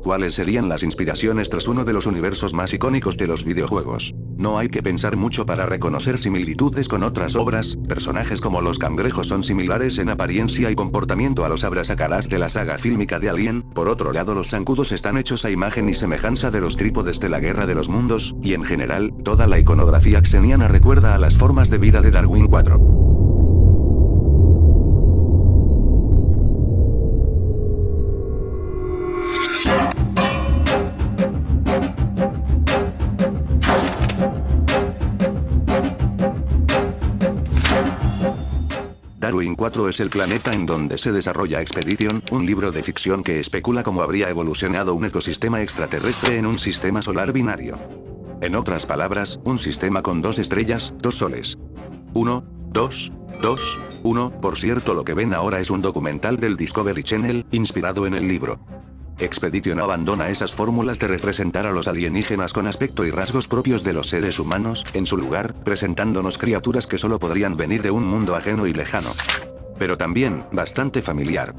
¿Cuáles serían las inspiraciones tras uno de los universos más icónicos de los videojuegos? No hay que pensar mucho para reconocer similitudes con otras obras. Personajes como los cangrejos son similares en apariencia y comportamiento a los abrasacaras de la saga fílmica de Alien. Por otro lado, los zancudos están hechos a imagen y semejanza de los trípodes de la Guerra de los Mundos, y en general, toda la iconografía xeniana recuerda a las formas de vida de Darwin 4. Darwin 4 es el planeta en donde se desarrolla Expedition, un libro de ficción que especula cómo habría evolucionado un ecosistema extraterrestre en un sistema solar binario. En otras palabras, un sistema con 2 estrellas, 2 soles. 1, 2, 2, 1. Por cierto, lo que ven ahora es un documental del Discovery Channel, inspirado en el libro. Expedition abandona esas fórmulas de representar a los alienígenas con aspecto y rasgos propios de los seres humanos, en su lugar, presentándonos criaturas que solo podrían venir de un mundo ajeno y lejano. Pero también, bastante familiar.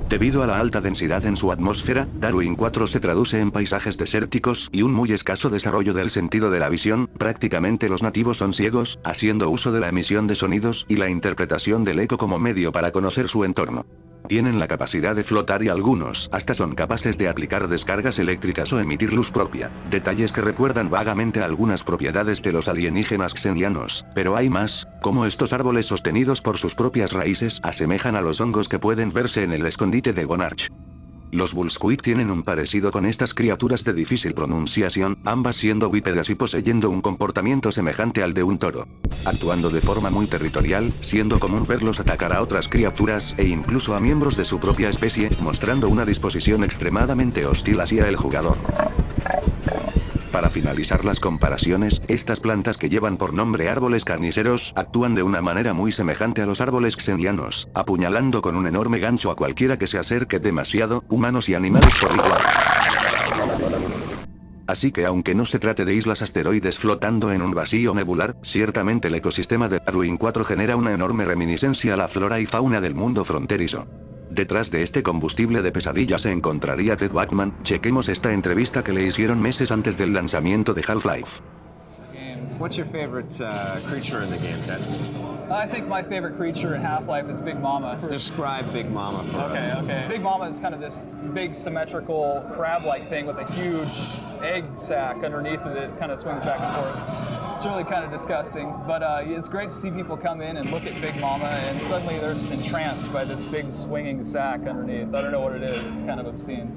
Debido a la alta densidad en su atmósfera, Darwin 4 se traduce en paisajes desérticos y un muy escaso desarrollo del sentido de la visión. Prácticamente los nativos son ciegos, haciendo uso de la emisión de sonidos y la interpretación del eco como medio para conocer su entorno. Tienen la capacidad de flotar y algunos hasta son capaces de aplicar descargas eléctricas o emitir luz propia. Detalles que recuerdan vagamente algunas propiedades de los alienígenas xenianos, pero hay más, como estos árboles sostenidos por sus propias raíces asemejan a los hongos que pueden verse en el escondite de Gonarch. Los Bullsquid tienen un parecido con estas criaturas de difícil pronunciación, ambas siendo bípedas y poseyendo un comportamiento semejante al de un toro. Actuando de forma muy territorial, siendo común verlos atacar a otras criaturas e incluso a miembros de su propia especie, mostrando una disposición extremadamente hostil hacia el jugador. Para finalizar las comparaciones, estas plantas que llevan por nombre árboles carniceros, actúan de una manera muy semejante a los árboles xenianos, apuñalando con un enorme gancho a cualquiera que se acerque demasiado, humanos y animales por igual. Así que aunque no se trate de islas asteroides flotando en un vacío nebular, ciertamente el ecosistema de Darwin 4 genera una enorme reminiscencia a la flora y fauna del mundo fronterizo. Detrás de este combustible de pesadilla se encontraría Ted Bachman. Chequemos esta entrevista que le hicieron meses antes del lanzamiento de Half-Life. What's your favorite creature in the game, Ted? I think my favorite creature in Half-Life is Big Mama. Describe Big Mama for us. Okay. Big Mama is kind of this big symmetrical crab-like thing with a huge egg sac underneath it that kind of swings back and forth. It's really kind of disgusting, but it's great to see people come in and look at Big Mama and suddenly they're just entranced by this big swinging sac underneath. I don't know what it is, it's kind of obscene.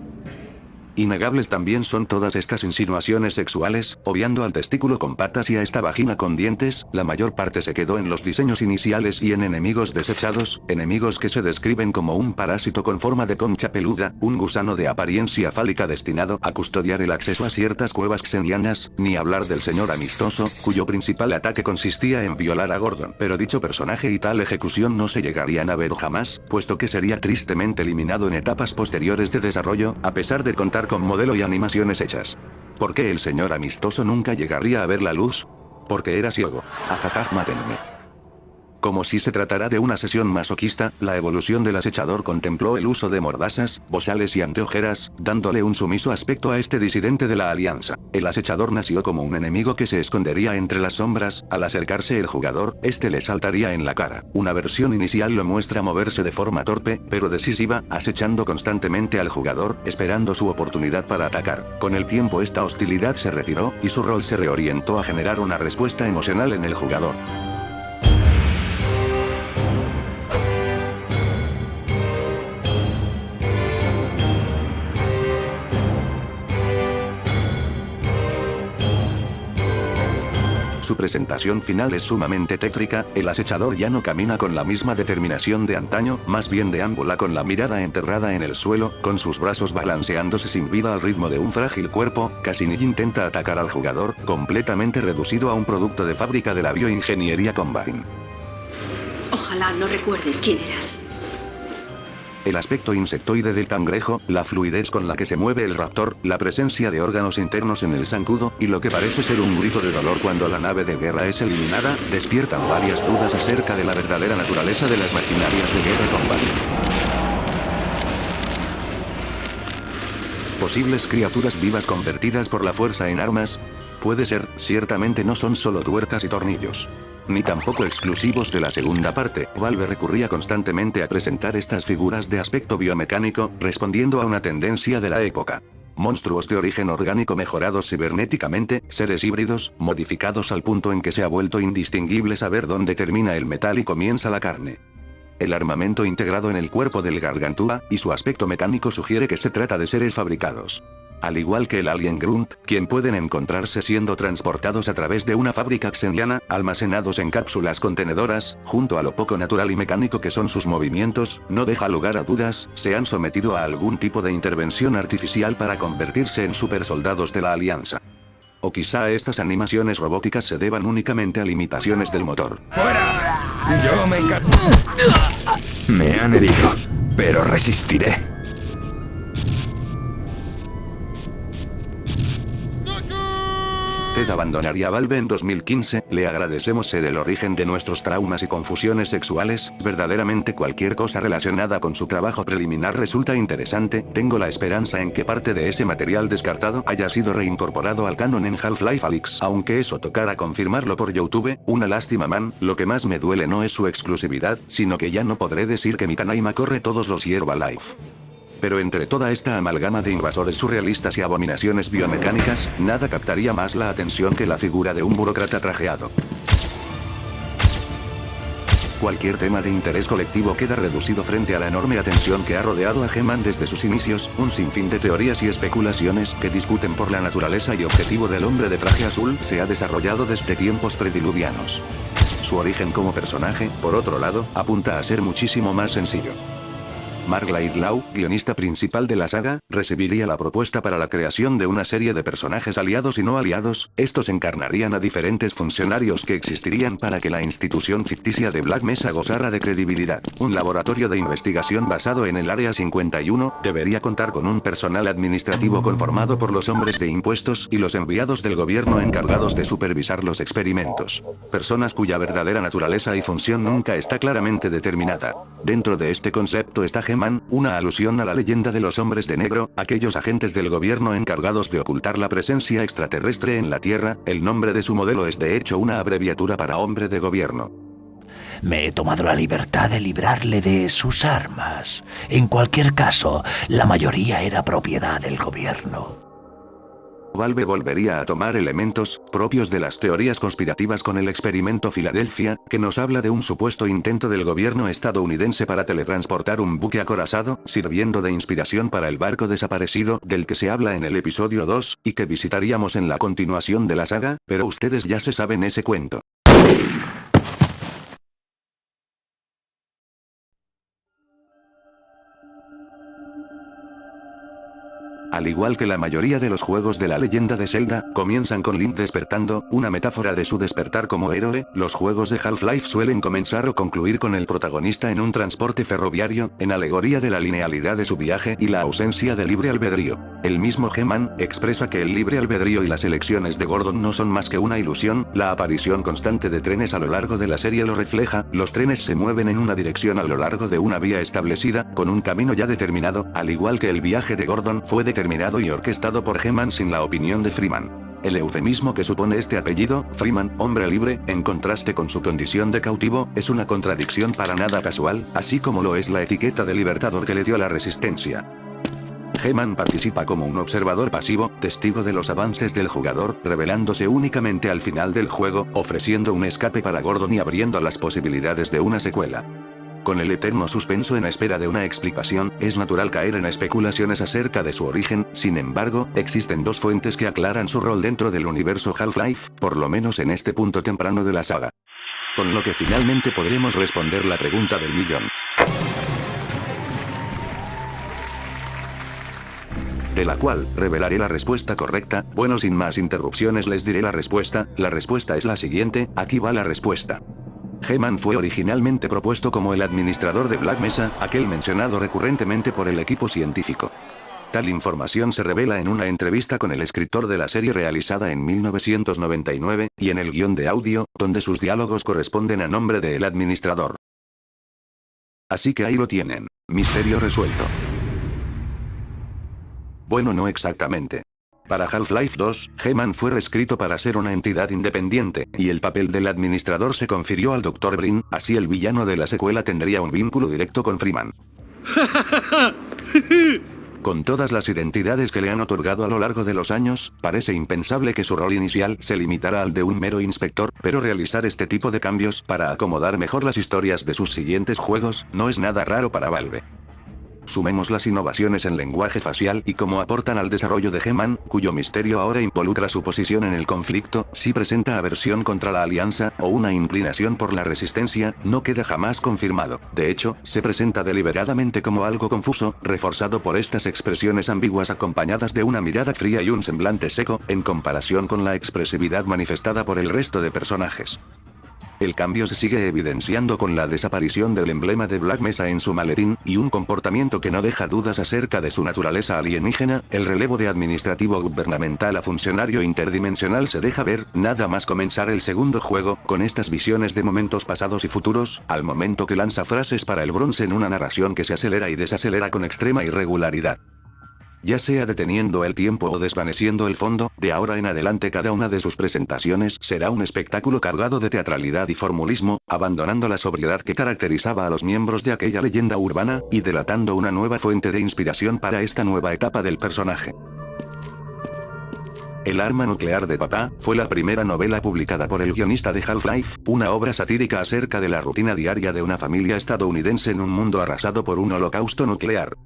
Innegables también son todas estas insinuaciones sexuales, obviando al testículo con patas y a esta vagina con dientes. La mayor parte se quedó en los diseños iniciales y en enemigos desechados, enemigos que se describen como un parásito con forma de concha peluda, un gusano de apariencia fálica destinado a custodiar el acceso a ciertas cuevas xenianas, ni hablar del señor amistoso, cuyo principal ataque consistía en violar a Gordon. Pero dicho personaje y tal ejecución no se llegarían a ver jamás, puesto que sería tristemente eliminado en etapas posteriores de desarrollo, a pesar de contar con modelo y animaciones hechas. ¿Por qué el señor amistoso nunca llegaría a ver la luz? Porque era ciego. Ajajaj, mátenme. Como si se tratara de una sesión masoquista, la evolución del acechador contempló el uso de mordazas, bozales y anteojeras, dándole un sumiso aspecto a este disidente de la Alianza. El acechador nació como un enemigo que se escondería entre las sombras. Al acercarse el jugador, este le saltaría en la cara. Una versión inicial lo muestra moverse de forma torpe, pero decisiva, acechando constantemente al jugador, esperando su oportunidad para atacar. Con el tiempo esta hostilidad se retiró, y su rol se reorientó a generar una respuesta emocional en el jugador. Su presentación final es sumamente tétrica. El acechador ya no camina con la misma determinación de antaño, más bien deambula con la mirada enterrada en el suelo, con sus brazos balanceándose sin vida al ritmo de un frágil cuerpo. Casi ni intenta atacar al jugador, completamente reducido a un producto de fábrica de la bioingeniería Combine. Ojalá no recuerdes quién eras. El aspecto insectoide del cangrejo, la fluidez con la que se mueve el raptor, la presencia de órganos internos en el zancudo, y lo que parece ser un grito de dolor cuando la nave de guerra es eliminada, despiertan varias dudas acerca de la verdadera naturaleza de las maquinarias de guerra-combate. Posibles criaturas vivas convertidas por la fuerza en armas. Puede ser, ciertamente no son solo tuercas y tornillos. Ni tampoco exclusivos de la segunda parte. Valve recurría constantemente a presentar estas figuras de aspecto biomecánico, respondiendo a una tendencia de la época. Monstruos de origen orgánico mejorados cibernéticamente, seres híbridos, modificados al punto en que se ha vuelto indistinguible saber dónde termina el metal y comienza la carne. El armamento integrado en el cuerpo del Gargantúa, y su aspecto mecánico sugiere que se trata de seres fabricados. Al igual que el alien Grunt, quien pueden encontrarse siendo transportados a través de una fábrica xeniana, almacenados en cápsulas contenedoras, junto a lo poco natural y mecánico que son sus movimientos, no deja lugar a dudas, se han sometido a algún tipo de intervención artificial para convertirse en supersoldados de la Alianza. O quizá estas animaciones robóticas se deban únicamente a limitaciones del motor. ¡Fuera! Yo me encargo. Me han herido, pero resistiré. Ted abandonaría Valve en 2015, le agradecemos ser el origen de nuestros traumas y confusiones sexuales, verdaderamente cualquier cosa relacionada con su trabajo preliminar resulta interesante, tengo la esperanza en que parte de ese material descartado haya sido reincorporado al canon en Half-Life Alyx, aunque eso tocara confirmarlo por YouTube, una lástima man, lo que más me duele no es su exclusividad, sino que ya no podré decir que mi Canaima corre todos los Herbalife. Pero entre toda esta amalgama de invasores surrealistas y abominaciones biomecánicas, nada captaría más la atención que la figura de un burócrata trajeado. Cualquier tema de interés colectivo queda reducido frente a la enorme atención que ha rodeado a He-Man desde sus inicios, un sinfín de teorías y especulaciones que discuten por la naturaleza y objetivo del hombre de traje azul se ha desarrollado desde tiempos prediluvianos. Su origen como personaje, por otro lado, apunta a ser muchísimo más sencillo. Mark Laidlaw, guionista principal de la saga, recibiría la propuesta para la creación de una serie de personajes aliados y no aliados, estos encarnarían a diferentes funcionarios que existirían para que la institución ficticia de Black Mesa gozara de credibilidad. Un laboratorio de investigación basado en el Área 51, debería contar con un personal administrativo conformado por los hombres de impuestos y los enviados del gobierno encargados de supervisar los experimentos. Personas cuya verdadera naturaleza y función nunca está claramente determinada. Dentro de este concepto está He-Man, una alusión a la leyenda de los hombres de negro, aquellos agentes del gobierno encargados de ocultar la presencia extraterrestre en la Tierra, el nombre de su modelo es de hecho una abreviatura para hombre de gobierno. Me he tomado la libertad de librarle de sus armas. En cualquier caso, la mayoría era propiedad del gobierno. Valve volvería a tomar elementos propios de las teorías conspirativas con el experimento Filadelfia, que nos habla de un supuesto intento del gobierno estadounidense para teletransportar un buque acorazado, sirviendo de inspiración para el barco desaparecido, del que se habla en el episodio 2, y que visitaríamos en la continuación de la saga, pero ustedes ya se saben ese cuento. Al igual que la mayoría de los juegos de la leyenda de Zelda, comienzan con Link despertando, una metáfora de su despertar como héroe, los juegos de Half-Life suelen comenzar o concluir con el protagonista en un transporte ferroviario, en alegoría de la linealidad de su viaje y la ausencia de libre albedrío. El mismo He-Man expresa que el libre albedrío y las elecciones de Gordon no son más que una ilusión, la aparición constante de trenes a lo largo de la serie lo refleja, los trenes se mueven en una dirección a lo largo de una vía establecida, con un camino ya determinado, al igual que el viaje de Gordon fue determinado y orquestado por He-Man sin la opinión de Freeman. El eufemismo que supone este apellido, Freeman, hombre libre, en contraste con su condición de cautivo, es una contradicción para nada casual, así como lo es la etiqueta de libertador que le dio la resistencia. He-Man participa como un observador pasivo, testigo de los avances del jugador, revelándose únicamente al final del juego, ofreciendo un escape para Gordon y abriendo las posibilidades de una secuela. Con el eterno suspenso en espera de una explicación, es natural caer en especulaciones acerca de su origen, sin embargo, existen dos fuentes que aclaran su rol dentro del universo Half-Life, por lo menos en este punto temprano de la saga. Con lo que finalmente podremos responder la pregunta del millón. De la cual, revelaré la respuesta correcta, bueno sin más interrupciones les diré la respuesta es la siguiente, aquí va la respuesta. He-Man fue originalmente propuesto como el administrador de Black Mesa, aquel mencionado recurrentemente por el equipo científico. Tal información se revela en una entrevista con el escritor de la serie realizada en 1999, y en el guión de audio, donde sus diálogos corresponden a nombre de el administrador. Así que ahí lo tienen. Misterio resuelto. Bueno, no exactamente. Para Half-Life 2, He-Man fue reescrito para ser una entidad independiente, y el papel del administrador se confirió al Dr. Brin, así el villano de la secuela tendría un vínculo directo con Freeman. Con todas las identidades que le han otorgado a lo largo de los años, parece impensable que su rol inicial se limitara al de un mero inspector, pero realizar este tipo de cambios para acomodar mejor las historias de sus siguientes juegos, no es nada raro para Valve. Sumemos las innovaciones en lenguaje facial y cómo aportan al desarrollo de He-Man, cuyo misterio ahora involucra su posición en el conflicto, si presenta aversión contra la alianza, o una inclinación por la resistencia, no queda jamás confirmado. De hecho, se presenta deliberadamente como algo confuso, reforzado por estas expresiones ambiguas acompañadas de una mirada fría y un semblante seco, en comparación con la expresividad manifestada por el resto de personajes. El cambio se sigue evidenciando con la desaparición del emblema de Black Mesa en su maletín, y un comportamiento que no deja dudas acerca de su naturaleza alienígena. El relevo de administrativo gubernamental a funcionario interdimensional se deja ver, nada más comenzar el segundo juego, con estas visiones de momentos pasados y futuros, al momento que lanza frases para el bronce en una narración que se acelera y desacelera con extrema irregularidad. Ya sea deteniendo el tiempo o desvaneciendo el fondo, de ahora en adelante cada una de sus presentaciones será un espectáculo cargado de teatralidad y formulismo, abandonando la sobriedad que caracterizaba a los miembros de aquella leyenda urbana, y delatando una nueva fuente de inspiración para esta nueva etapa del personaje. El arma nuclear de papá fue la primera novela publicada por el guionista de Half-Life, una obra satírica acerca de la rutina diaria de una familia estadounidense en un mundo arrasado por un holocausto nuclear.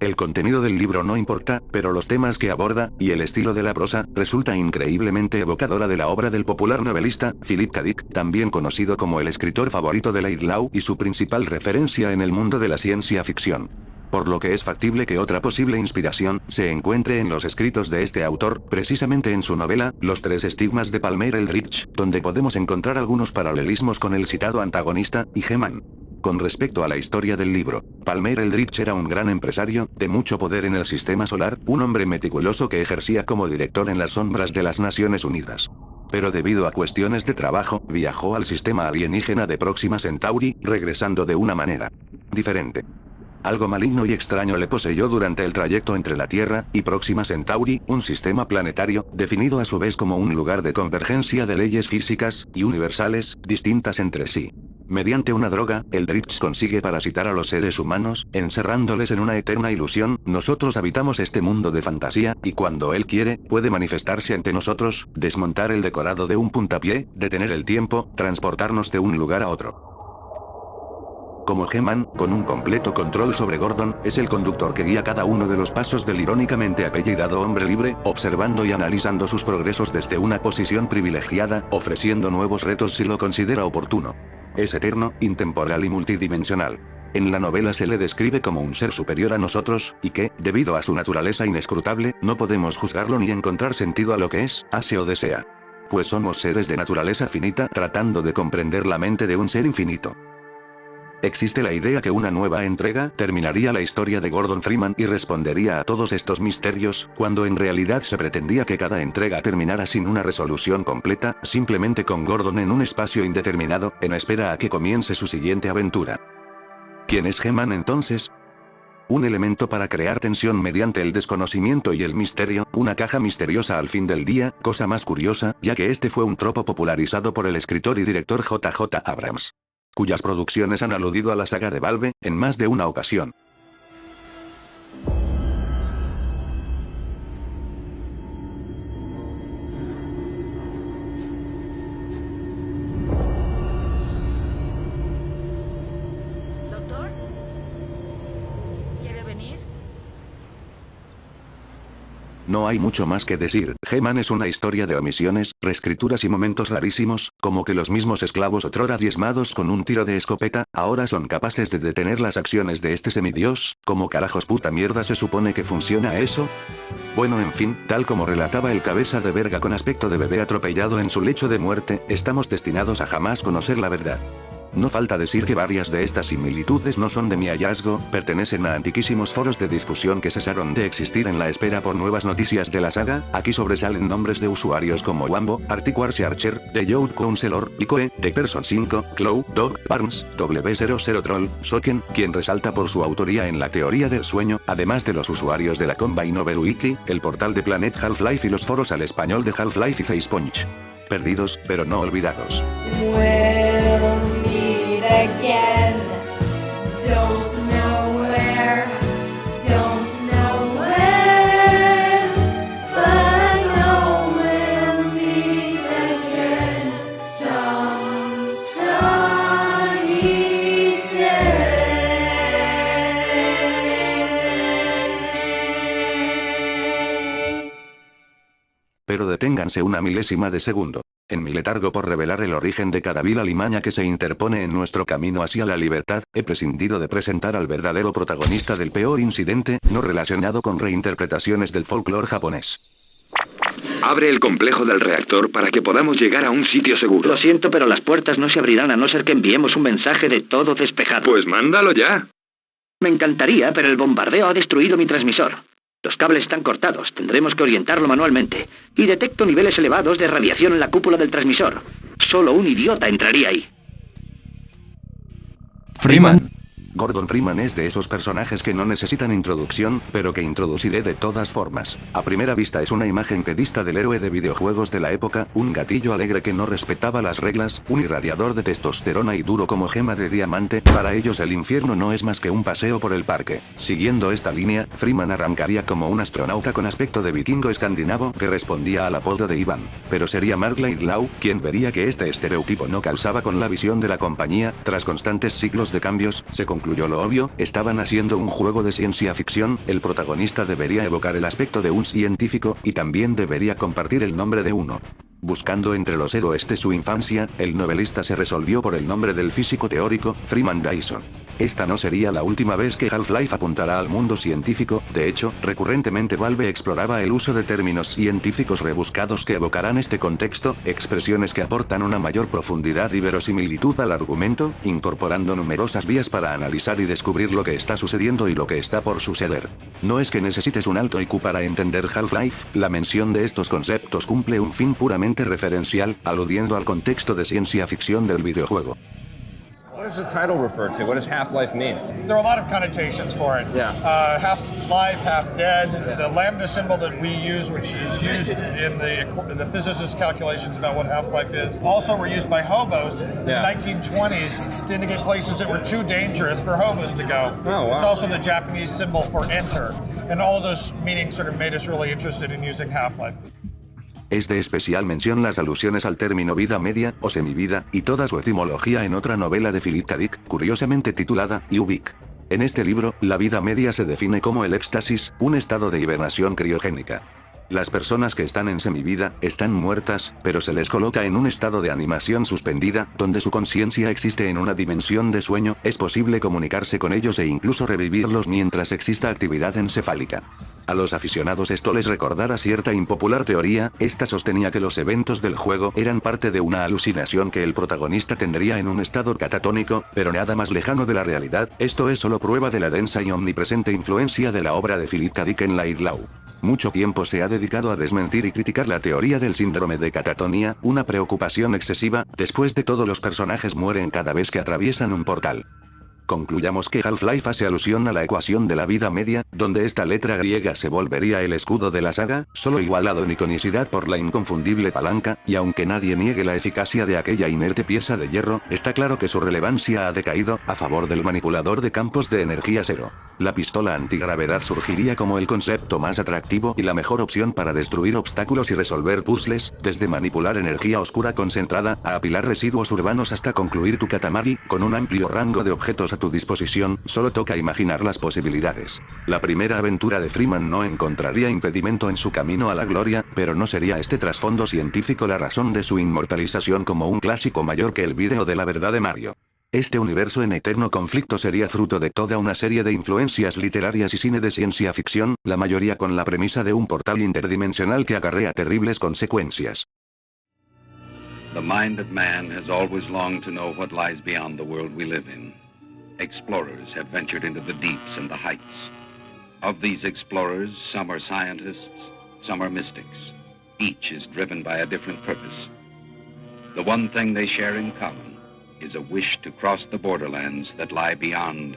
El contenido del libro no importa, pero los temas que aborda, y el estilo de la prosa, resulta increíblemente evocadora de la obra del popular novelista, Philip K. Dick, también conocido como el escritor favorito de Laird Law y su principal referencia en el mundo de la ciencia ficción. Por lo que es factible que otra posible inspiración se encuentre en los escritos de este autor, precisamente en su novela, Los tres estigmas de Palmer Eldritch, donde podemos encontrar algunos paralelismos con el citado antagonista, y He-Man. Con respecto a la historia del libro, Palmer Eldritch era un gran empresario, de mucho poder en el sistema solar, un hombre meticuloso que ejercía como director en las sombras de las Naciones Unidas. Pero debido a cuestiones de trabajo, viajó al sistema alienígena de Próxima Centauri, regresando de una manera diferente. Algo maligno y extraño le poseyó durante el trayecto entre la Tierra y Próxima Centauri, un sistema planetario, definido a su vez como un lugar de convergencia de leyes físicas y universales, distintas entre sí. Mediante una droga, Eldritch consigue parasitar a los seres humanos, encerrándoles en una eterna ilusión. Nosotros habitamos este mundo de fantasía, y cuando él quiere, puede manifestarse ante nosotros, desmontar el decorado de un puntapié, detener el tiempo, transportarnos de un lugar a otro. Como He-Man, con un completo control sobre Gordon, es el conductor que guía cada uno de los pasos del irónicamente apellidado hombre libre, observando y analizando sus progresos desde una posición privilegiada, ofreciendo nuevos retos si lo considera oportuno. Es eterno, intemporal y multidimensional. En la novela se le describe como un ser superior a nosotros, y que, debido a su naturaleza inescrutable, no podemos juzgarlo ni encontrar sentido a lo que es, hace o desea. Pues somos seres de naturaleza finita tratando de comprender la mente de un ser infinito. Existe la idea que una nueva entrega terminaría la historia de Gordon Freeman y respondería a todos estos misterios, cuando en realidad se pretendía que cada entrega terminara sin una resolución completa, simplemente con Gordon en un espacio indeterminado, en espera a que comience su siguiente aventura. ¿Quién es He-Man entonces? Un elemento para crear tensión mediante el desconocimiento y el misterio, una caja misteriosa al fin del día, cosa más curiosa, ya que este fue un tropo popularizado por el escritor y director J.J. Abrams, cuyas producciones han aludido a la saga de Valve, en más de una ocasión. ¿Doctor? ¿Quiere venir? No hay mucho más que decir. He-Man es una historia de omisiones, reescrituras y momentos rarísimos, como que los mismos esclavos otrora diezmados con un tiro de escopeta, ahora son capaces de detener las acciones de este semidios. ¿Cómo carajos puta mierda se supone que funciona eso? Bueno, en fin, tal como relataba el cabeza de verga con aspecto de bebé atropellado en su lecho de muerte, estamos destinados a jamás conocer la verdad. No falta decir que varias de estas similitudes no son de mi hallazgo, pertenecen a antiquísimos foros de discusión que cesaron de existir en la espera por nuevas noticias de la saga. Aquí sobresalen nombres de usuarios como Wambo, Articuarse Archer, The Youth Counselor, Icoe, The Person 5, Clow, Dog, Barnes, W00 Troll, Soken, quien resalta por su autoría en la teoría del sueño, además de los usuarios de la Combine Novel Wiki, el portal de Planet Half-Life y los foros al español de Half-Life y Facepunch. Perdidos, pero no olvidados. We'll meet again. Don't know where, don't know when, but I know we'll meet again some sunny day. Pero deténganse una milésima de segundo. En mi letargo por revelar el origen de cada vil alimaña que se interpone en nuestro camino hacia la libertad, he prescindido de presentar al verdadero protagonista del peor incidente, no relacionado con reinterpretaciones del folclore japonés. Abre el complejo del reactor para que podamos llegar a un sitio seguro. Lo siento, pero las puertas no se abrirán a no ser que enviemos un mensaje de todo despejado. Pues mándalo ya. Me encantaría, pero el bombardeo ha destruido mi transmisor. Los cables están cortados, tendremos que orientarlo manualmente. Y detecto niveles elevados de radiación en la cúpula del transmisor. Solo un idiota entraría ahí. Freeman. Gordon Freeman es de esos personajes que no necesitan introducción, pero que introduciré de todas formas. A primera vista es una imagen que dista del héroe de videojuegos de la época, un gatillo alegre que no respetaba las reglas, un irradiador de testosterona y duro como gema de diamante. Para ellos el infierno no es más que un paseo por el parque. Siguiendo esta línea, Freeman arrancaría como un astronauta con aspecto de vikingo escandinavo que respondía al apodo de Ivan. Pero sería Mark Laidlaw quien vería que este estereotipo no calzaba con la visión de la compañía. Tras constantes ciclos de cambios, se concluyó lo obvio, estaban haciendo un juego de ciencia ficción, el protagonista debería evocar el aspecto de un científico, y también debería compartir el nombre de uno. Buscando entre los héroes de su infancia, el novelista se resolvió por el nombre del físico teórico, Freeman Dyson. Esta no sería la última vez que Half-Life apuntará al mundo científico, de hecho, recurrentemente Valve exploraba el uso de términos científicos rebuscados que evocarán este contexto, expresiones que aportan una mayor profundidad y verosimilitud al argumento, incorporando numerosas vías para analizar y descubrir lo que está sucediendo y lo que está por suceder. No es que necesites un alto IQ para entender Half-Life, la mención de estos conceptos cumple un fin puramente referencial, aludiendo al contexto de ciencia ficción del videojuego. What does the title refer to? What does Half-Life mean? There are a lot of connotations for it. Yeah. Half life, half dead. The lambda symbol that we use, which is used in the physicist calculations about what half-life is, also were used by hobos in the 1920s to indicate places that were too dangerous for hobos to go. Oh, wow. It's also the Japanese symbol for enter. And all of those meanings sort of made us really interested in using half-life. Es de especial mención las alusiones al término vida media, o semivida, y toda su etimología en otra novela de Philip K. Dick, curiosamente titulada, Ubik. En este libro, la vida media se define como el éxtasis, un estado de hibernación criogénica. Las personas que están en semivida, están muertas, pero se les coloca en un estado de animación suspendida, donde su conciencia existe en una dimensión de sueño, es posible comunicarse con ellos e incluso revivirlos mientras exista actividad encefálica. A los aficionados esto les recordará cierta impopular teoría, esta sostenía que los eventos del juego eran parte de una alucinación que el protagonista tendría en un estado catatónico, pero nada más lejano de la realidad, esto es solo prueba de la densa y omnipresente influencia de la obra de Philip K. Dick en Laidlaw. Mucho tiempo se ha dedicado a desmentir y criticar la teoría del síndrome de catatonía, una preocupación excesiva, después de todo los personajes mueren cada vez que atraviesan un portal. Concluyamos que Half-Life hace alusión a la ecuación de la vida media, donde esta letra griega se volvería el escudo de la saga, solo igualado en iconicidad por la inconfundible palanca, y aunque nadie niegue la eficacia de aquella inerte pieza de hierro, está claro que su relevancia ha decaído, a favor del manipulador de campos de energía cero. La pistola antigravedad surgiría como el concepto más atractivo y la mejor opción para destruir obstáculos y resolver puzzles, desde manipular energía oscura concentrada, a apilar residuos urbanos hasta concluir tu Katamari, con un amplio rango de objetos a tu disposición, solo toca imaginar las posibilidades. La primera aventura de Freeman no encontraría impedimento en su camino a la gloria, pero no sería este trasfondo científico la razón de su inmortalización como un clásico mayor que el vídeo de la verdad de Mario. Este universo en eterno conflicto sería fruto de toda una serie de influencias literarias y cine de ciencia ficción, la mayoría con la premisa de un portal interdimensional que acarrea terribles consecuencias. The mind of man has always longed to know what lies beyond the world we live in. Explorers have ventured into the deeps and the heights. Of these explorers, some are scientists, some are mystics. Each is driven by a different purpose. The one thing they share in common is a wish to cross the borderlands that lie beyond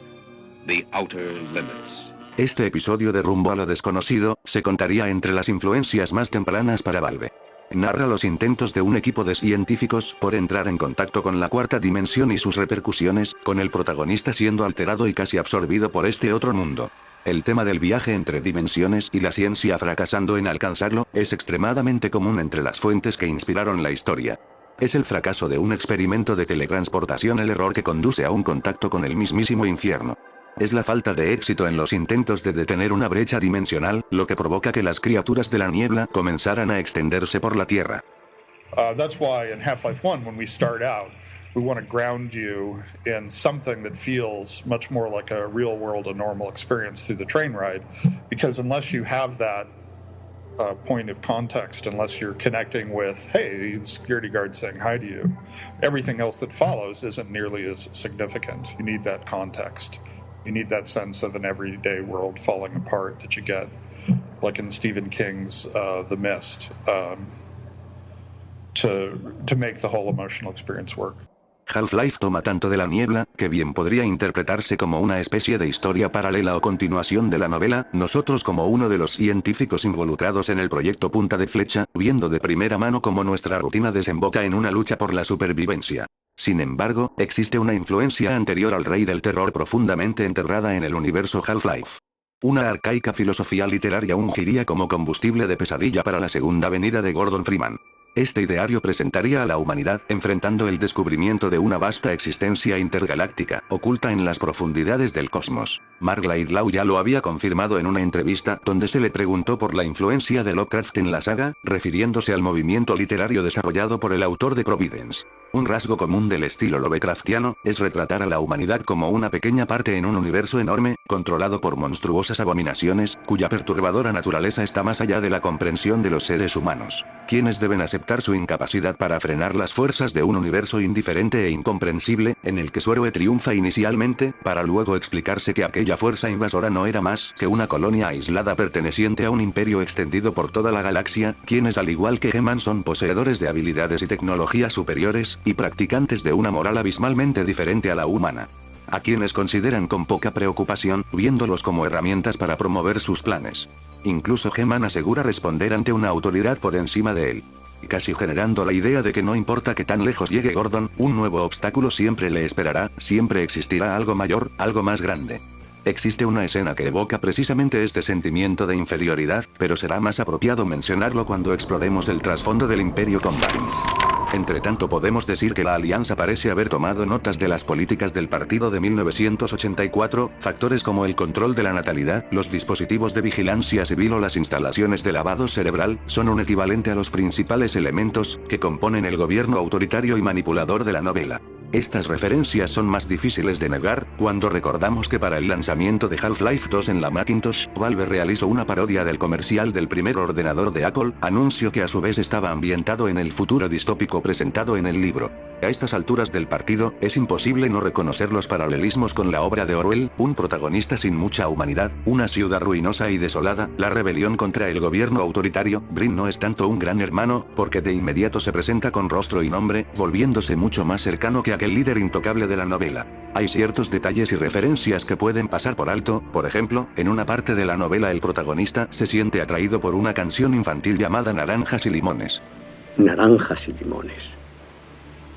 the outer limits. Este episodio de Rumbo a lo Desconocido se contaría entre las influencias más tempranas para Valve. Narra los intentos de un equipo de científicos por entrar en contacto con la cuarta dimensión y sus repercusiones, con el protagonista siendo alterado y casi absorbido por este otro mundo. El tema del viaje entre dimensiones y la ciencia fracasando en alcanzarlo es extremadamente común entre las fuentes que inspiraron la historia. Es el fracaso de un experimento de teletransportación el error que conduce a un contacto con el mismísimo infierno. Es la falta de éxito en los intentos de detener una brecha dimensional, lo que provoca que las criaturas de la niebla comenzaran a extenderse por la Tierra. That's why in Half-Life 1, when we start out, we want to ground you in something that feels much more like a real world, a normal experience through the train ride. Because unless you have that point of context, unless you're connecting with, hey, the security guard saying hi to you, everything else that follows isn't nearly as significant. You need that context. You need that sense of an everyday world falling apart that you get, like in Stephen King's The Mist, to make the whole emotional experience work. Half-Life toma tanto de la niebla, que bien podría interpretarse como una especie de historia paralela o continuación de la novela, nosotros como uno de los científicos involucrados en el proyecto Punta de Flecha, viendo de primera mano cómo nuestra rutina desemboca en una lucha por la supervivencia. Sin embargo, existe una influencia anterior al Rey del Terror profundamente enterrada en el universo Half-Life. Una arcaica filosofía literaria ungiría como combustible de pesadilla para la segunda venida de Gordon Freeman. Este ideario presentaría a la humanidad enfrentando el descubrimiento de una vasta existencia intergaláctica, oculta en las profundidades del cosmos. Mark Laidlaw ya lo había confirmado en una entrevista, donde se le preguntó por la influencia de Lovecraft en la saga, refiriéndose al movimiento literario desarrollado por el autor de Providence. Un rasgo común del estilo Lovecraftiano es retratar a la humanidad como una pequeña parte en un universo enorme, controlado por monstruosas abominaciones, cuya perturbadora naturaleza está más allá de la comprensión de los seres humanos, quienes deben aceptar su incapacidad para frenar las fuerzas de un universo indiferente e incomprensible, en el que su héroe triunfa inicialmente, para luego explicarse que aquella fuerza invasora no era más que una colonia aislada perteneciente a un imperio extendido por toda la galaxia, quienes al igual que He-Man son poseedores de habilidades y tecnologías superiores, y practicantes de una moral abismalmente diferente a la humana. A quienes consideran con poca preocupación, viéndolos como herramientas para promover sus planes. Incluso He-Man asegura responder ante una autoridad por encima de él. Casi generando la idea de que no importa que tan lejos llegue Gordon, un nuevo obstáculo siempre le esperará, siempre existirá algo mayor, algo más grande. Existe una escena que evoca precisamente este sentimiento de inferioridad, pero será más apropiado mencionarlo cuando exploremos el trasfondo del Imperio Combine. Entre tanto podemos decir que la Alianza parece haber tomado notas de las políticas del partido de 1984, factores como el control de la natalidad, los dispositivos de vigilancia civil o las instalaciones de lavado cerebral, son un equivalente a los principales elementos que componen el gobierno autoritario y manipulador de la novela. Estas referencias son más difíciles de negar, cuando recordamos que para el lanzamiento de Half-Life 2 en la Macintosh, Valve realizó una parodia del comercial del primer ordenador de Apple, anuncio que a su vez estaba ambientado en el futuro distópico presentado en el libro. A estas alturas del partido, es imposible no reconocer los paralelismos con la obra de Orwell, un protagonista sin mucha humanidad, una ciudad ruinosa y desolada, la rebelión contra el gobierno autoritario. Brin no es tanto un gran hermano, porque de inmediato se presenta con rostro y nombre, volviéndose mucho más cercano que aquel líder intocable de la novela. Hay ciertos detalles y referencias que pueden pasar por alto, por ejemplo, en una parte de la novela el protagonista se siente atraído por una canción infantil llamada Naranjas y Limones. Naranjas y limones.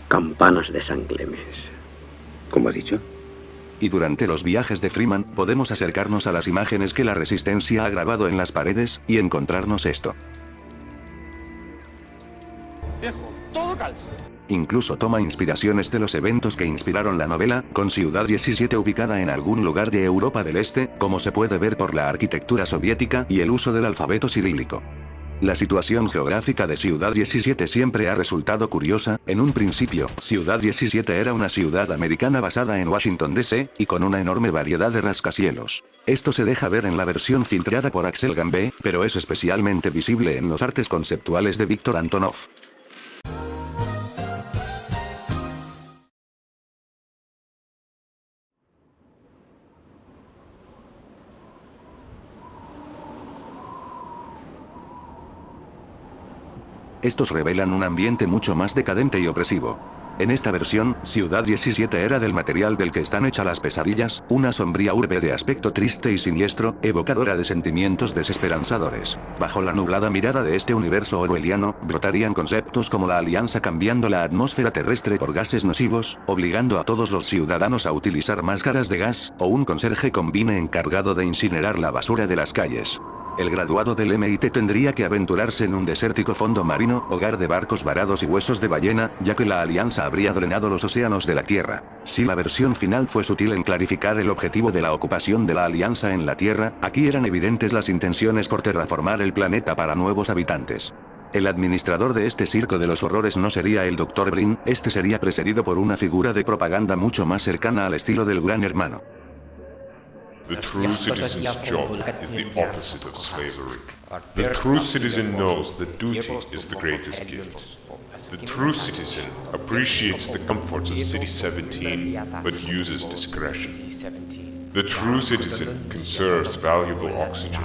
Campanas de San Clemens. ¿Cómo ha dicho? Y durante los viajes de Freeman, podemos acercarnos a las imágenes que la Resistencia ha grabado en las paredes, y encontrarnos esto. Viejo, todo calza. Incluso toma inspiraciones de los eventos que inspiraron la novela, con Ciudad 17 ubicada en algún lugar de Europa del Este, como se puede ver por la arquitectura soviética y el uso del alfabeto cirílico. La situación geográfica de Ciudad 17 siempre ha resultado curiosa. En un principio, Ciudad 17 era una ciudad americana basada en Washington D.C., y con una enorme variedad de rascacielos. Esto se deja ver en la versión filtrada por Axel Gambé, pero es especialmente visible en los artes conceptuales de Víctor Antonov. estos revelan un ambiente mucho más decadente y opresivo. En esta versión, Ciudad 17 era del material del que están hechas las pesadillas, una sombría urbe de aspecto triste y siniestro, evocadora de sentimientos desesperanzadores. Bajo la nublada mirada de este universo orwelliano, brotarían conceptos como la alianza cambiando la atmósfera terrestre por gases nocivos, obligando a todos los ciudadanos a utilizar máscaras de gas, o un conserje combine encargado de incinerar la basura de las calles. El graduado del MIT tendría que aventurarse en un desértico fondo marino, hogar de barcos varados y huesos de ballena, ya que la alianza habría drenado los océanos de la Tierra. Si la versión final fue sutil en clarificar el objetivo de la ocupación de la alianza en la Tierra, aquí eran evidentes las intenciones por terraformar el planeta para nuevos habitantes. El administrador de este circo de los horrores no sería el Dr. Brin, este sería precedido por una figura de propaganda mucho más cercana al estilo del Gran Hermano. The true citizen's job is the opposite of slavery. The true citizen knows that duty is the greatest gift. The true citizen appreciates the comforts of City 17, but uses discretion. The true citizen conserves valuable oxygen.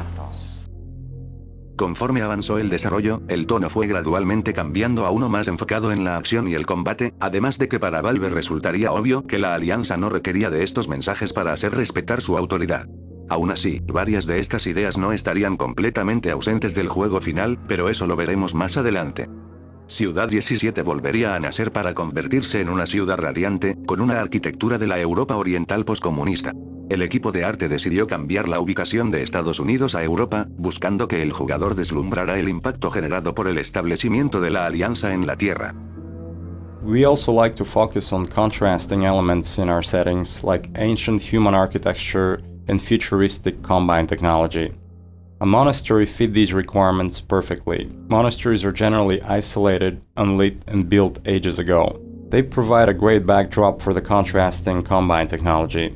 Conforme avanzó el desarrollo, el tono fue gradualmente cambiando a uno más enfocado en la acción y el combate, además de que para Valve resultaría obvio que la alianza no requería de estos mensajes para hacer respetar su autoridad. Aún así, varias de estas ideas no estarían completamente ausentes del juego final, pero eso lo veremos más adelante. Ciudad 17 volvería a nacer para convertirse en una ciudad radiante, con una arquitectura de la Europa oriental poscomunista. El equipo de arte decidió cambiar la ubicación de Estados Unidos a Europa, buscando que el jugador deslumbrara el impacto generado por el establecimiento de la alianza en la Tierra. We also like to focus on contrasting elements in our settings, like ancient human architecture and futuristic combine technology. A monastery fit these requirements perfectly. Monasteries are generally isolated, unlit, and built ages ago. They provide a great backdrop for the contrasting combine technology.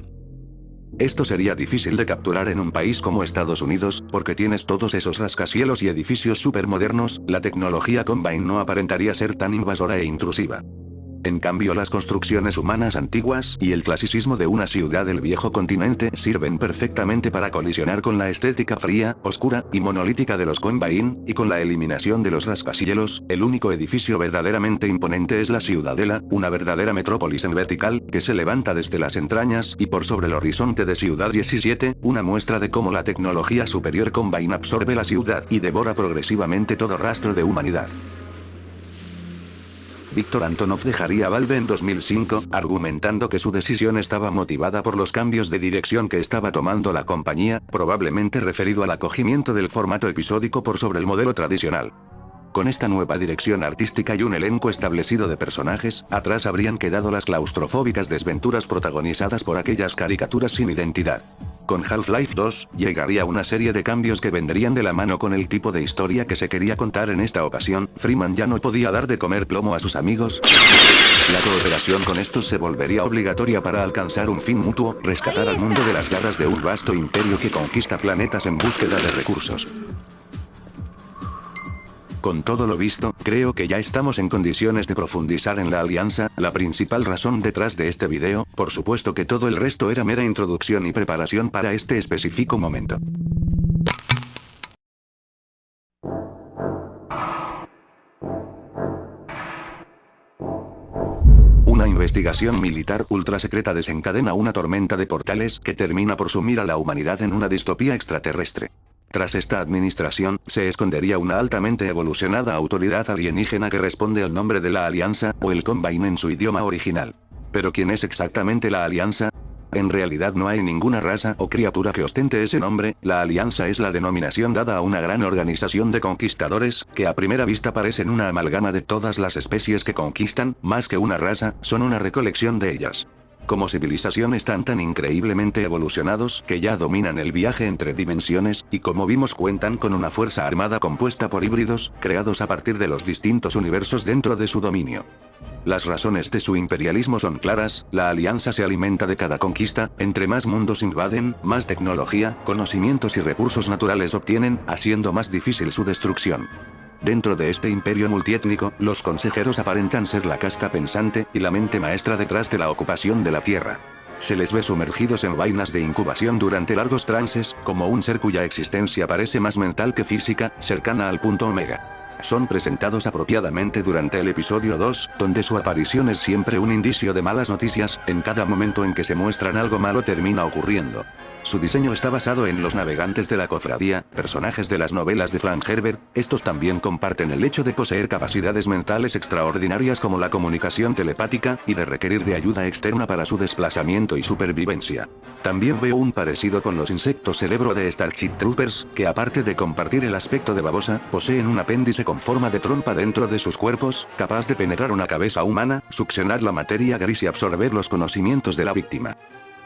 Esto sería difícil de capturar en un país como Estados Unidos, porque tienes todos esos rascacielos y edificios supermodernos, la tecnología Combine no aparentaría ser tan invasora e intrusiva. En cambio, las construcciones humanas antiguas y el clasicismo de una ciudad del viejo continente sirven perfectamente para colisionar con la estética fría, oscura y monolítica de los Combine, y con la eliminación de los rascacielos, el único edificio verdaderamente imponente es la Ciudadela, una verdadera metrópolis en vertical, que se levanta desde las entrañas y por sobre el horizonte de Ciudad 17, una muestra de cómo la tecnología superior Combine absorbe la ciudad y devora progresivamente todo rastro de humanidad. Víctor Antonov dejaría Valve en 2005, argumentando que su decisión estaba motivada por los cambios de dirección que estaba tomando la compañía, probablemente referido al acogimiento del formato episódico por sobre el modelo tradicional. Con esta nueva dirección artística y un elenco establecido de personajes, atrás habrían quedado las claustrofóbicas desventuras protagonizadas por aquellas caricaturas sin identidad. Con Half-Life 2, llegaría una serie de cambios que vendrían de la mano con el tipo de historia que se quería contar en esta ocasión. Freeman ya no podía dar de comer plomo a sus amigos. La cooperación con estos se volvería obligatoria para alcanzar un fin mutuo, rescatar al mundo de las garras de un vasto imperio que conquista planetas en búsqueda de recursos. Con todo lo visto, creo que ya estamos en condiciones de profundizar en la alianza, la principal razón detrás de este video, por supuesto que todo el resto era mera introducción y preparación para este específico momento. Una investigación militar ultra secreta desencadena una tormenta de portales que termina por sumir a la humanidad en una distopía extraterrestre. Tras esta administración, se escondería una altamente evolucionada autoridad alienígena que responde al nombre de la Alianza, o el Combine en su idioma original. ¿Pero quién es exactamente la Alianza? En realidad no hay ninguna raza o criatura que ostente ese nombre, la Alianza es la denominación dada a una gran organización de conquistadores, que a primera vista parecen una amalgama de todas las especies que conquistan, más que una raza, son una recolección de ellas. Como civilización están tan increíblemente evolucionados que ya dominan el viaje entre dimensiones, y como vimos cuentan con una fuerza armada compuesta por híbridos, creados a partir de los distintos universos dentro de su dominio. Las razones de su imperialismo son claras, la alianza se alimenta de cada conquista, entre más mundos invaden, más tecnología, conocimientos y recursos naturales obtienen, haciendo más difícil su destrucción. Dentro de este imperio multiétnico, los consejeros aparentan ser la casta pensante y la mente maestra detrás de la ocupación de la Tierra. Se les ve sumergidos en vainas de incubación durante largos trances, como un ser cuya existencia parece más mental que física, cercana al punto omega. son presentados apropiadamente durante el episodio 2, donde su aparición es siempre un indicio de malas noticias, en cada momento en que se muestran algo malo termina ocurriendo. Su diseño está basado en los navegantes de la cofradía, personajes de las novelas de Frank Herbert. Estos también comparten el hecho de poseer capacidades mentales extraordinarias como la comunicación telepática, y de requerir de ayuda externa para su desplazamiento y supervivencia. También veo un parecido con los insectos cerebro de Starship Troopers, que aparte de compartir el aspecto de babosa, poseen un apéndice con forma de trompa dentro de sus cuerpos, capaz de penetrar una cabeza humana, succionar la materia gris y absorber los conocimientos de la víctima.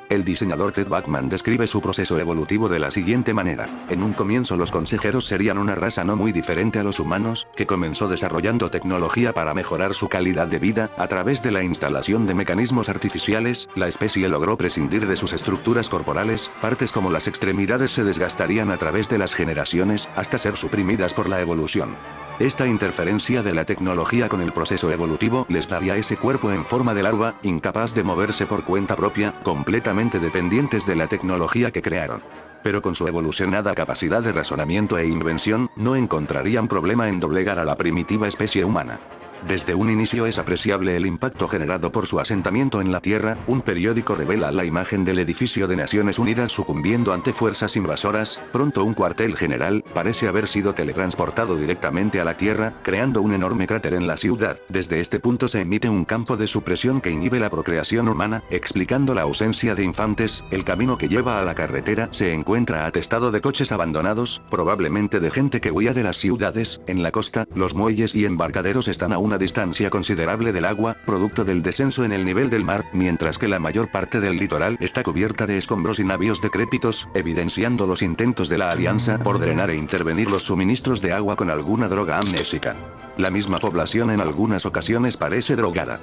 El diseñador Ted Bachman describe su proceso evolutivo de la siguiente manera. En un comienzo los consejeros serían una raza no muy diferente a los humanos, que comenzó desarrollando tecnología para mejorar su calidad de vida. A través de la instalación de mecanismos artificiales, la especie logró prescindir de sus estructuras corporales. Partes como las extremidades se desgastarían a través de las generaciones, hasta ser suprimidas por la evolución. Esta interferencia de la tecnología con el proceso evolutivo les daría ese cuerpo en forma de larva, incapaz de moverse por cuenta propia, completamente dependientes de la tecnología que crearon. Pero con su evolucionada capacidad de razonamiento e invención, no encontrarían problema en doblegar a la primitiva especie humana. Desde un inicio es apreciable el impacto generado por su asentamiento en la Tierra. Un periódico revela la imagen del edificio de Naciones Unidas sucumbiendo ante fuerzas invasoras. Pronto un cuartel general parece haber sido teletransportado directamente a la Tierra, creando un enorme cráter en la ciudad. Desde este punto se emite un campo de supresión que inhibe la procreación humana, explicando la ausencia de infantes. El camino que lleva a la carretera se encuentra atestado de coches abandonados, probablemente de gente que huía de las ciudades. En la costa, los muelles y embarcaderos están a una distancia considerable del agua, producto del descenso en el nivel del mar, mientras que la mayor parte del litoral está cubierta de escombros y navíos decrépitos, evidenciando los intentos de la Alianza por drenar e intervenir los suministros de agua con alguna droga amnésica. La misma población en algunas ocasiones parece drogada.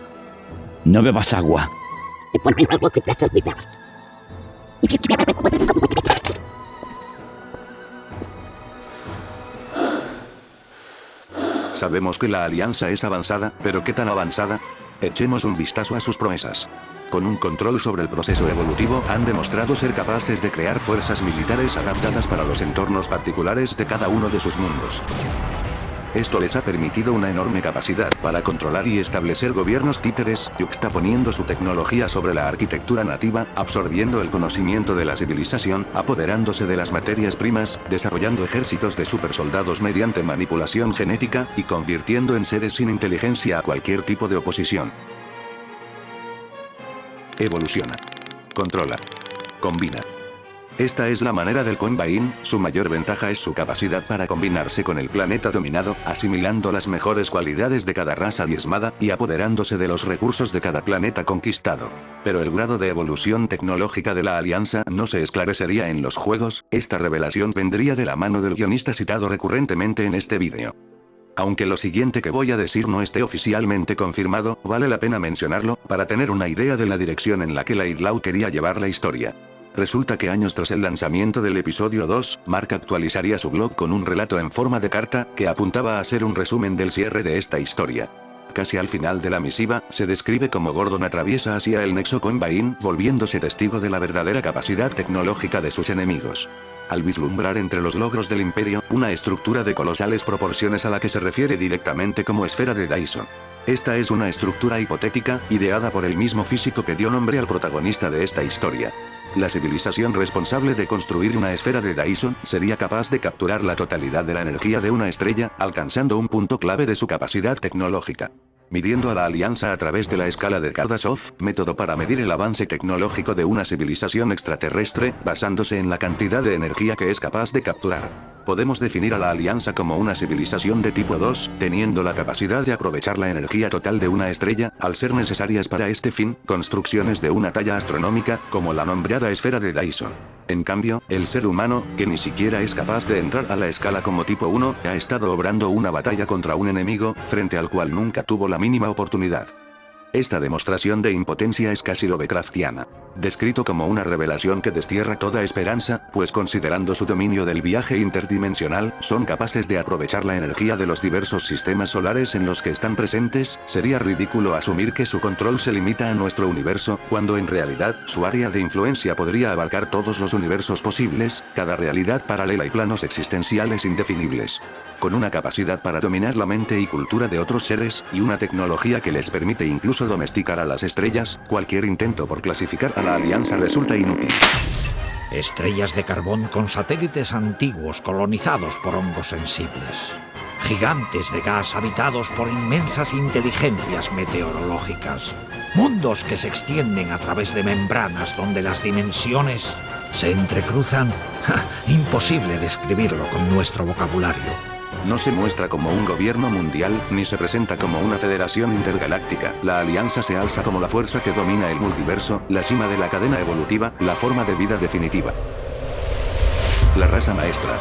No bebas agua. Sabemos que la Alianza es avanzada, pero ¿qué tan avanzada? Echemos un vistazo a sus proezas. Con un control sobre el proceso evolutivo, han demostrado ser capaces de crear fuerzas militares adaptadas para los entornos particulares de cada uno de sus mundos. Esto les ha permitido una enorme capacidad para controlar y establecer gobiernos títeres, yuxtaponiendo su tecnología sobre la arquitectura nativa, absorbiendo el conocimiento de la civilización, apoderándose de las materias primas, desarrollando ejércitos de supersoldados mediante manipulación genética, y convirtiendo en seres sin inteligencia a cualquier tipo de oposición. Evoluciona. Controla. Combina. Esta es la manera del Combine. Su mayor ventaja es su capacidad para combinarse con el planeta dominado, asimilando las mejores cualidades de cada raza diezmada, y apoderándose de los recursos de cada planeta conquistado. Pero el grado de evolución tecnológica de la Alianza no se esclarecería en los juegos. Esta revelación vendría de la mano del guionista citado recurrentemente en este vídeo. Aunque lo siguiente que voy a decir no esté oficialmente confirmado, vale la pena mencionarlo, para tener una idea de la dirección en la que Laidlaw quería llevar la historia. Resulta que años tras el lanzamiento del episodio 2, Mark actualizaría su blog con un relato en forma de carta, que apuntaba a ser un resumen del cierre de esta historia. Casi al final de la misiva, se describe cómo Gordon atraviesa hacia el Nexo Combine, volviéndose testigo de la verdadera capacidad tecnológica de sus enemigos. Al vislumbrar entre los logros del Imperio, una estructura de colosales proporciones a la que se refiere directamente como esfera de Dyson. Esta es una estructura hipotética, ideada por el mismo físico que dio nombre al protagonista de esta historia. La civilización responsable de construir una esfera de Dyson sería capaz de capturar la totalidad de la energía de una estrella, alcanzando un punto clave de su capacidad tecnológica. Midiendo a la Alianza a través de la escala de Kardashev, método para medir el avance tecnológico de una civilización extraterrestre, basándose en la cantidad de energía que es capaz de capturar. Podemos definir a la Alianza como una civilización de tipo 2, teniendo la capacidad de aprovechar la energía total de una estrella, al ser necesarias para este fin, construcciones de una talla astronómica, como la nombrada esfera de Dyson. En cambio, el ser humano, que ni siquiera es capaz de entrar a la escala como tipo 1, ha estado obrando una batalla contra un enemigo, frente al cual nunca tuvo la mínima oportunidad. Esta demostración de impotencia es casi Lovecraftiana. Descrito como una revelación que destierra toda esperanza, pues considerando su dominio del viaje interdimensional, son capaces de aprovechar la energía de los diversos sistemas solares en los que están presentes, sería ridículo asumir que su control se limita a nuestro universo, cuando en realidad, su área de influencia podría abarcar todos los universos posibles, cada realidad paralela y planos existenciales indefinibles. Con una capacidad para dominar la mente y cultura de otros seres, y una tecnología que les permite incluso domesticar a las estrellas, cualquier intento por clasificar a la Alianza resulta inútil. Estrellas de carbón con satélites antiguos colonizados por hongos sensibles. Gigantes de gas habitados por inmensas inteligencias meteorológicas. Mundos que se extienden a través de membranas donde las dimensiones se entrecruzan. Imposible describirlo con nuestro vocabulario. No se muestra como un gobierno mundial, ni se presenta como una federación intergaláctica. La Alianza se alza como la fuerza que domina el multiverso, la cima de la cadena evolutiva, la forma de vida definitiva. La raza maestra.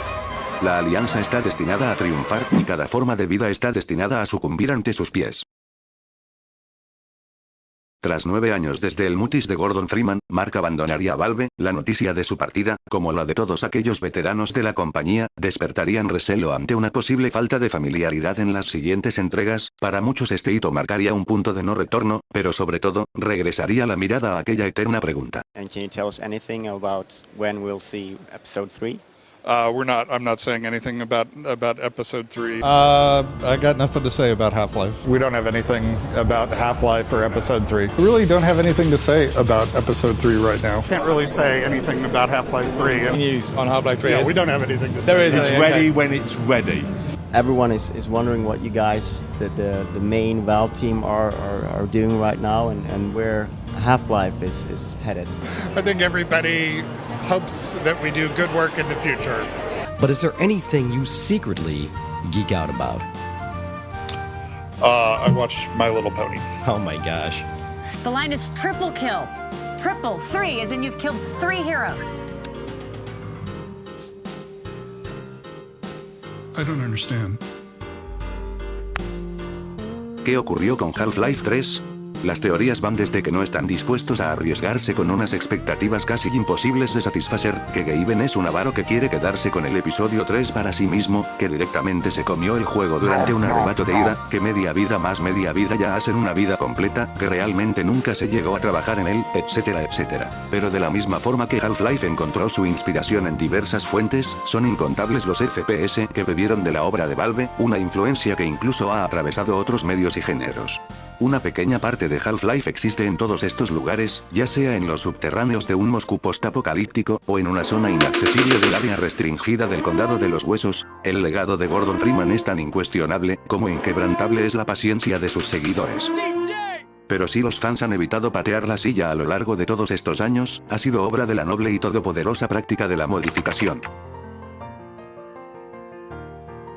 La Alianza está destinada a triunfar, y cada forma de vida está destinada a sucumbir ante sus pies. Tras 9 años desde el mutis de Gordon Freeman, Mark abandonaría Valve. La noticia de su partida, como la de todos aquellos veteranos de la compañía, despertarían recelo ante una posible falta de familiaridad en las siguientes entregas. Para muchos este hito marcaría un punto de no retorno, pero sobre todo, regresaría la mirada a aquella eterna pregunta. And can you tell us anything about when we'll see episode 3? I'm not saying anything about episode 3. I got nothing to say about Half-Life. We don't have anything about Half-Life or episode 3. We really don't have anything to say about episode 3 right now. Can't really say anything about Half-Life 3. News on Half-Life 3. Yeah, we don't have anything to say. There is. It's ready when it's ready. Everyone is wondering what you guys, the main Valve team, are doing right now, and where Half-Life is headed. I think everybody hopes that we do good work in the future. But is there anything you secretly geek out about? I watch My Little Ponies. Oh my gosh. The line is triple kill. Triple, 3, as in you've killed 3 heroes. I don't understand. ¿Qué ocurrió con Half-Life 3? Las teorías van desde que no están dispuestos a arriesgarse con unas expectativas casi imposibles de satisfacer, que Gaben es un avaro que quiere quedarse con el episodio 3 para sí mismo, que directamente se comió el juego durante un arrebato de ira, que media vida más media vida ya hacen una vida completa, que realmente nunca se llegó a trabajar en él, etcétera, etcétera. Pero de la misma forma que Half-Life encontró su inspiración en diversas fuentes, son incontables los FPS que bebieron de la obra de Valve, una influencia que incluso ha atravesado otros medios y géneros. Una pequeña parte de Half-Life existe en todos estos lugares, ya sea en los subterráneos de un Moscú postapocalíptico, o en una zona inaccesible del área restringida del Condado de los Huesos. El legado de Gordon Freeman es tan incuestionable, como inquebrantable es la paciencia de sus seguidores. Pero si los fans han evitado patear la silla a lo largo de todos estos años, ha sido obra de la noble y todopoderosa práctica de la modificación.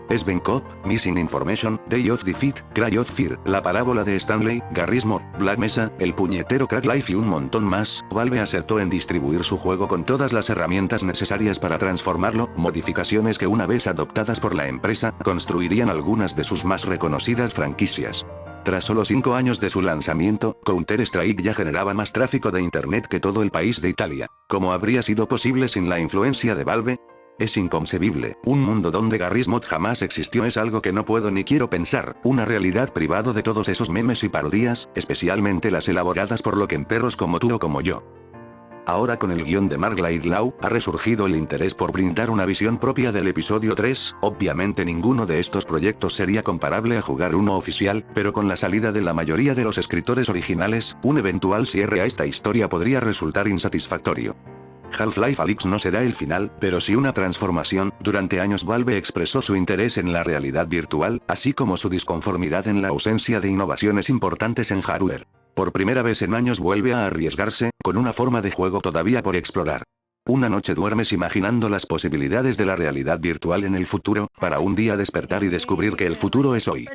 Sven Kopp, Missing Information, Day of Defeat, Cry of Fear, La Parábola de Stanley, Garry's Mod, Black Mesa, El Puñetero Crack Life y un montón más. Valve acertó en distribuir su juego con todas las herramientas necesarias para transformarlo, modificaciones que una vez adoptadas por la empresa, construirían algunas de sus más reconocidas franquicias. Tras solo 5 años de su lanzamiento, Counter-Strike ya generaba más tráfico de internet que todo el país de Italia. ¿Cómo habría sido posible sin la influencia de Valve? Es inconcebible. Un mundo donde Garry's Mod jamás existió es algo que no puedo ni quiero pensar. Una realidad privado de todos esos memes y parodias, especialmente las elaboradas por loquenperros como tú o como yo. Ahora con el guión de Mark Laidlaw, ha resurgido el interés por brindar una visión propia del episodio 3, obviamente ninguno de estos proyectos sería comparable a jugar uno oficial, pero con la salida de la mayoría de los escritores originales, un eventual cierre a esta historia podría resultar insatisfactorio. Half-Life Alyx no será el final, pero sí una transformación. Durante años Valve expresó su interés en la realidad virtual, así como su disconformidad en la ausencia de innovaciones importantes en hardware. Por primera vez en años vuelve a arriesgarse, con una forma de juego todavía por explorar. Una noche duermes imaginando las posibilidades de la realidad virtual en el futuro, para un día despertar y descubrir que el futuro es hoy.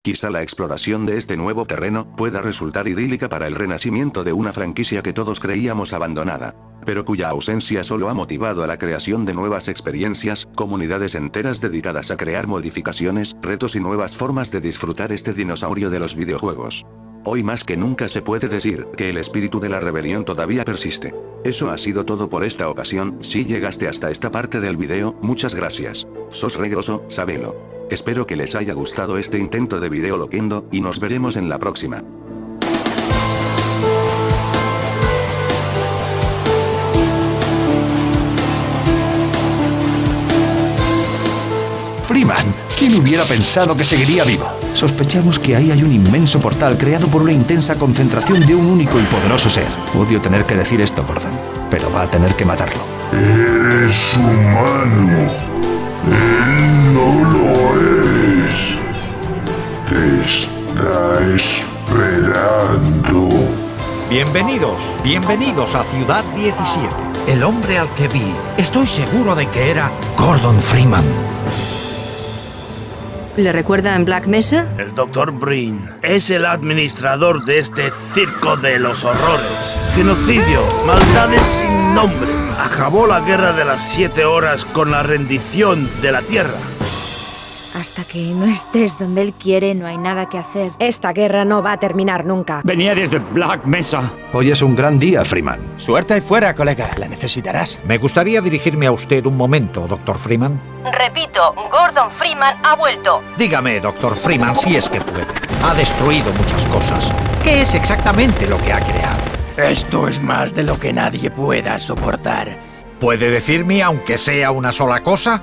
Quizá la exploración de este nuevo terreno pueda resultar idílica para el renacimiento de una franquicia que todos creíamos abandonada. pero cuya ausencia solo ha motivado a la creación de nuevas experiencias, comunidades enteras dedicadas a crear modificaciones, retos y nuevas formas de disfrutar este dinosaurio de los videojuegos. Hoy más que nunca se puede decir que el espíritu de la rebelión todavía persiste. Eso ha sido todo por esta ocasión. Si llegaste hasta esta parte del video, muchas gracias. Sos re groso, sabelo. Espero que les haya gustado este intento de video loquendo, y nos veremos en la próxima. Freeman, ¿quién hubiera pensado que seguiría vivo? Sospechamos que ahí hay un inmenso portal creado por una intensa concentración de un único y poderoso ser. Odio tener que decir esto, Gordon, pero va a tener que matarlo. Eres humano. Él no lo es. Te está esperando. Bienvenidos a Ciudad 17. El hombre al que vi, estoy seguro de que era Gordon Freeman. ¿Le recuerda en Black Mesa? El Dr. Breen es el administrador de este circo de los horrores. Genocidio, maldades sin nombre. Acabó la guerra de las 7 horas con la rendición de la Tierra. Hasta que no estés donde él quiere, no hay nada que hacer. Esta guerra no va a terminar nunca. Venía desde Black Mesa. Hoy es un gran día, Freeman. Suerte ahí fuera, colega. La necesitarás. Me gustaría dirigirme a usted un momento, Dr. Freeman. Repito, Gordon Freeman ha vuelto. Dígame, Dr. Freeman, si es que puede. Ha destruido muchas cosas. ¿Qué es exactamente lo que ha creado? Esto es más de lo que nadie pueda soportar. ¿Puede decirme, aunque sea una sola cosa?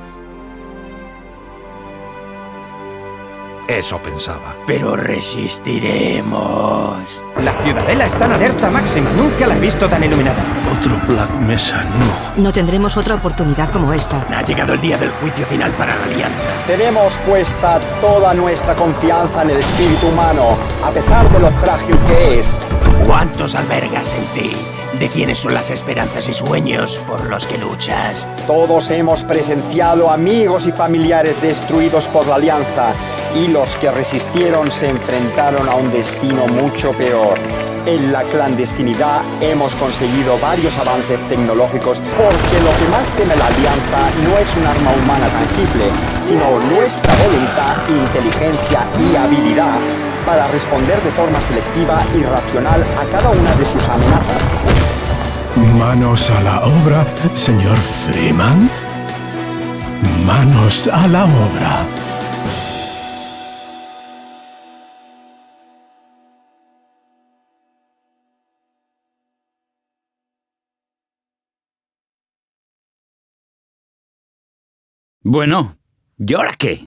Eso pensaba. Pero resistiremos. La ciudadela está en alerta máxima. Nunca la he visto tan iluminada. Otro Black Mesa, no. No tendremos otra oportunidad como esta. Ha llegado el día del juicio final para la Alianza. Tenemos puesta toda nuestra confianza en el espíritu humano, a pesar de lo frágil que es. ¿Cuántos albergas en ti? ¿De quiénes son las esperanzas y sueños por los que luchas? Todos hemos presenciado amigos y familiares destruidos por la Alianza, y los que resistieron se enfrentaron a un destino mucho peor. En la clandestinidad hemos conseguido varios avances tecnológicos, porque lo que más teme la Alianza no es un arma humana tangible, sino nuestra voluntad, inteligencia y habilidad para responder de forma selectiva y racional a cada una de sus amenazas. Manos a la obra, señor Freeman. Manos a la obra. Bueno, ¿y ahora qué?